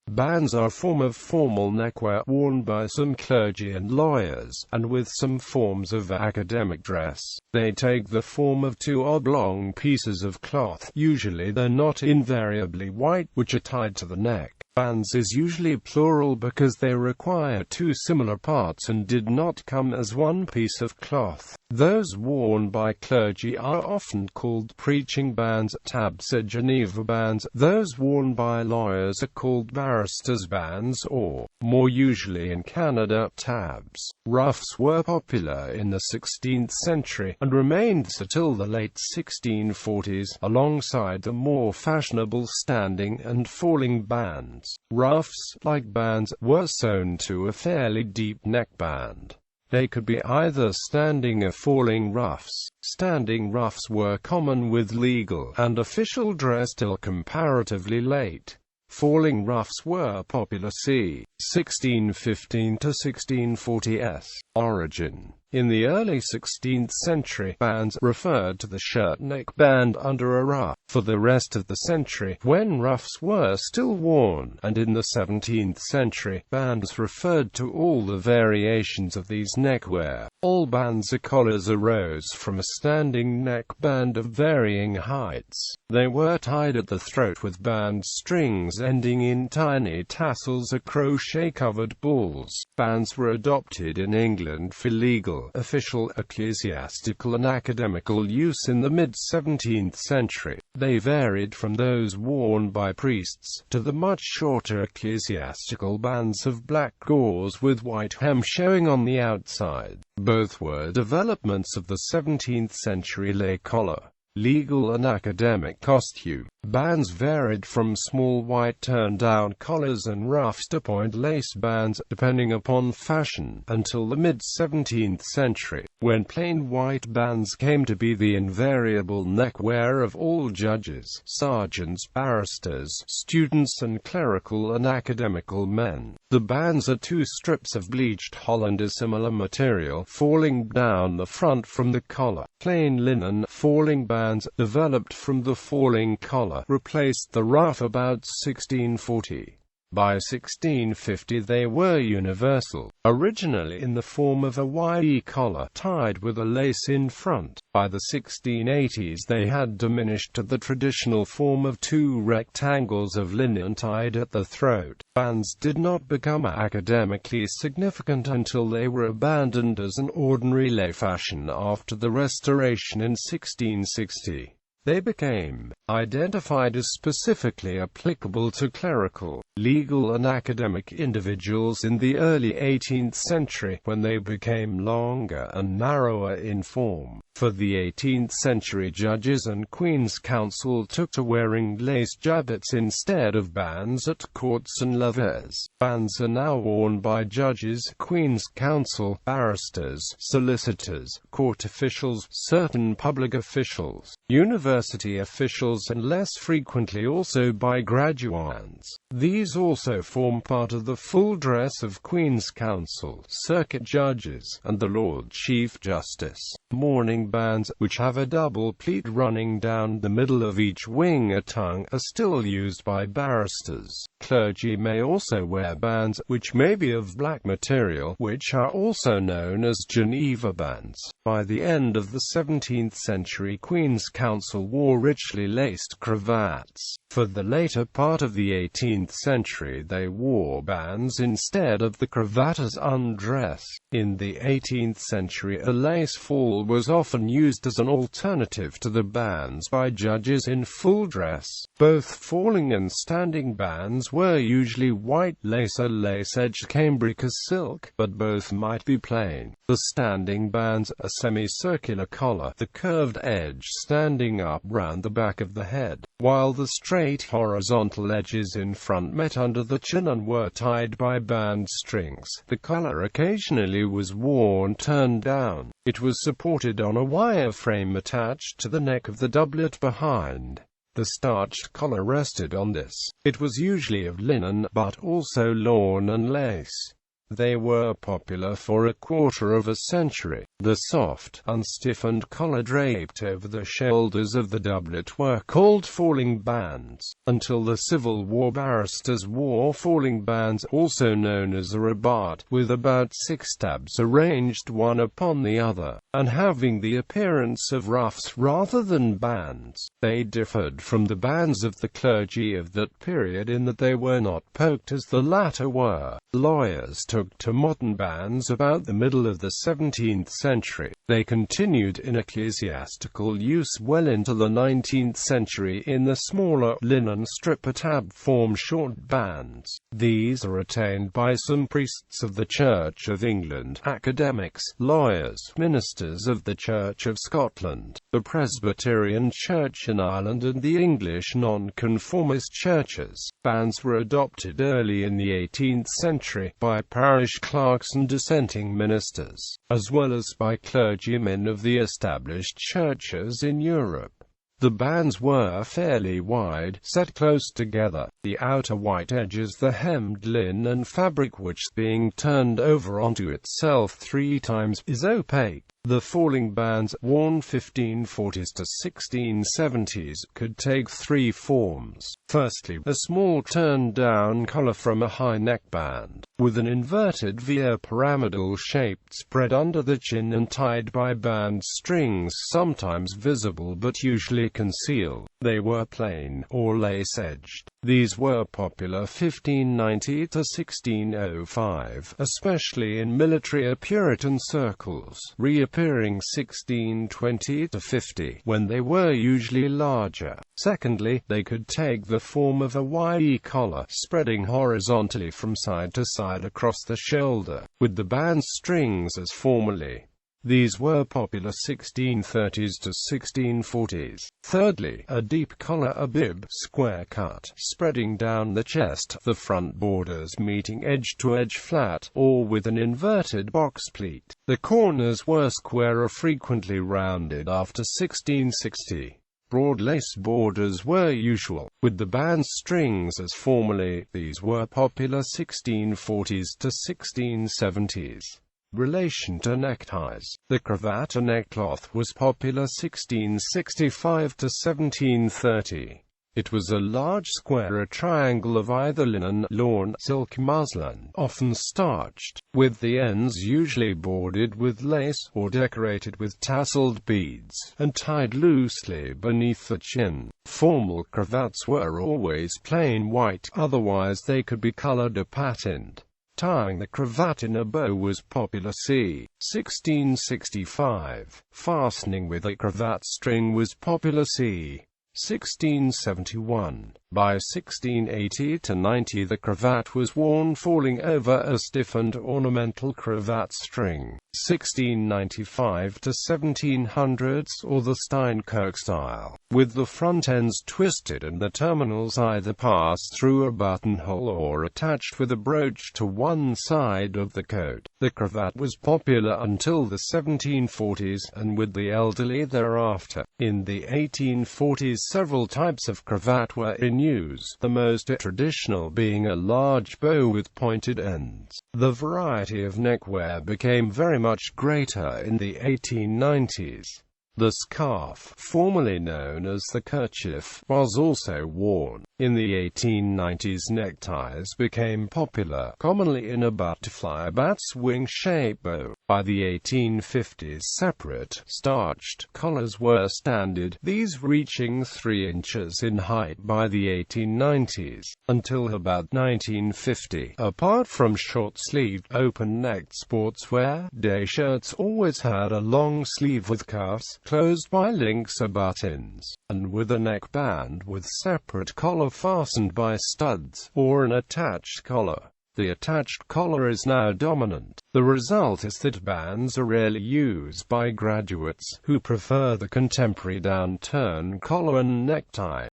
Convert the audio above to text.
Bands are a form of formal neckwear worn by some clergy and lawyers, and with some forms of academic dress. They take the form of two oblong pieces of cloth, usually though not invariably white, which are tied to the neck. Bands is usually plural because they require two similar parts and did not come as one piece of cloth. Those worn by clergy are often called preaching bands, tabs or Geneva bands. Those worn by lawyers are called barristers' bands or, more usually in Canada, tabs. Ruffs were popular in the 16th century, and remained so till the late 1640s, alongside the more fashionable standing and falling bands. Ruffs, like bands, were sewn to a fairly deep neckband. They could be either standing or falling ruffs. Standing ruffs were common with legal and official dress till comparatively late. Falling ruffs were popular c. 1615 to 1640s. Origin. In the early 16th century, bands referred to the shirt neckband under a ruff. For the rest of the century, when ruffs were still worn, and in the 17th century, bands referred to all the variations of these neckwear. All bands or collars arose from a standing neckband of varying heights. They were tied at the throat with band strings ending in tiny tassels or crochet-covered balls. Bands were adopted in England for legal, official, ecclesiastical and academical use in the mid-17th century. They varied from those worn by priests, to the much shorter ecclesiastical bands of black gauze with white hem showing on the outside. Both were developments of the 17th century lay collar, legal and academic costume. Bands varied from small white turn-down collars and ruffs to point lace bands, depending upon fashion, until the mid-17th century, when plain white bands came to be the invariable neckwear of all judges, sergeants, barristers, students and clerical and academical men. The bands are two strips of bleached holland or similar material, falling down the front from the collar. Plain linen falling bands, developed from the falling collar, replaced the ruff about 1640. By 1650 they were universal, originally in the form of a Y collar tied with a lace in front. By the 1680s they had diminished to the traditional form of two rectangles of linen tied at the throat. Bands did not become academically significant until they were abandoned as an ordinary lay fashion after the Restoration in 1660. They became identified as specifically applicable to clerical, legal and academic individuals in the early 18th century, when they became longer and narrower in form. For the 18th century, judges and Queen's Counsel took to wearing lace jabots instead of bands at courts and levees. Bands are now worn by judges, Queen's Counsel, barristers, solicitors, court officials, certain public officials, university officials and less frequently also by graduates. These also form part of the full dress of Queen's Counsel, circuit judges, and the Lord Chief Justice. Mourning bands, which have a double pleat running down the middle of each wing or tongue, are still used by barristers. Clergy may also wear bands, which may be of black material, which are also known as Geneva bands. By the end of the 17th century, Queen's Counsel wore richly laced cravats. For the later part of the 18th century they wore bands instead of the cravat as undress. In the 18th century a lace fall was often used as an alternative to the bands by judges in full dress. Both falling and standing bands were usually white lace or lace-edged cambric or silk, but both might be plain. The standing bands, a semicircular collar, the curved edge standing up round the back of the head, while the straight horizontal edges in front met under the chin and were tied by band strings. The collar occasionally was worn turned down. It was supported on a wire frame attached to the neck of the doublet behind. The starched collar rested on this. It was usually of linen, but also lawn and lace. They were popular for a quarter of a century. The soft, unstiffened collar draped over the shoulders of the doublet were called falling bands. Until the Civil War, barristers wore falling bands, also known as a rabat, with about 6 stabs arranged one upon the other, and having the appearance of ruffs rather than bands. They differed from the bands of the clergy of that period in that they were not poked as the latter were. Lawyers took to modern bands about the middle of the 17th century. They continued in ecclesiastical use well into the 19th century in the smaller, linen strip or tab-form short bands. These are retained by some priests of the Church of England, academics, lawyers, ministers of the Church of Scotland, the Presbyterian Church in Ireland and the English nonconformist churches. Bands were adopted early in the 18th century by parish clerks and dissenting ministers, as well as by clergymen of the established churches in Europe. The bands were fairly wide, set close together. The outer white edges, the hemmed linen fabric which, being turned over onto itself 3 times, is opaque. The falling bands, worn 1540s to 1670s, could take 3 forms. Firstly, a small turned-down collar from a high neckband, with an inverted V or pyramidal shaped spread under the chin and tied by band strings, sometimes visible but usually concealed. They were plain, or lace-edged. These were popular 1590 to 1605, especially in military or Puritan circles, reappearing 1620 to 50, when they were usually larger. Secondly, they could take the form of a Y collar, spreading horizontally from side to side across the shoulder, with the band strings as formerly. These were popular 1630s to 1640s. Thirdly, a deep collar, a bib, square cut, spreading down the chest, the front borders meeting edge to edge flat, or with an inverted box pleat. The corners were square or frequently rounded after 1660. Broad lace borders were usual, with the band strings as formerly. These were popular 1640s to 1670s. Relation to neckties. The cravat or neckcloth was popular 1665 to 1730. It was a large square or triangle of either linen, lawn, silk, muslin, often starched, with the ends usually bordered with lace, or decorated with tasseled beads, and tied loosely beneath the chin. Formal cravats were always plain white, otherwise they could be colored or patterned. Tying the cravat in a bow was popular c. 1665. Fastening with a cravat string was popular c. 1671. By 1680 to 90 the cravat was worn falling over a stiffened ornamental cravat string. 1695 to 1700s, or the Steinkirk style, with the front ends twisted and the terminals either passed through a buttonhole or attached with a brooch to one side of the coat. The cravat was popular until the 1740s, and with the elderly thereafter. In the 1840s several types of cravat were in use, the most traditional being a large bow with pointed ends. The variety of neckwear became very much greater in the 1890s. The scarf, formerly known as the kerchief, was also worn. In the 1890s neckties became popular, commonly in a butterfly bat's wing-shaped bow. By the 1850s separate, starched collars were standard, these reaching 3 inches in height by the 1890s, until about 1950. Apart from short-sleeved, open-necked sportswear, day shirts always had a long sleeve with cuffs, closed by links or buttons, and with a neckband with separate collar fastened by studs, or an attached collar. The attached collar is now dominant. The result is that bands are rarely used by graduates, who prefer the contemporary downturn collar and necktie.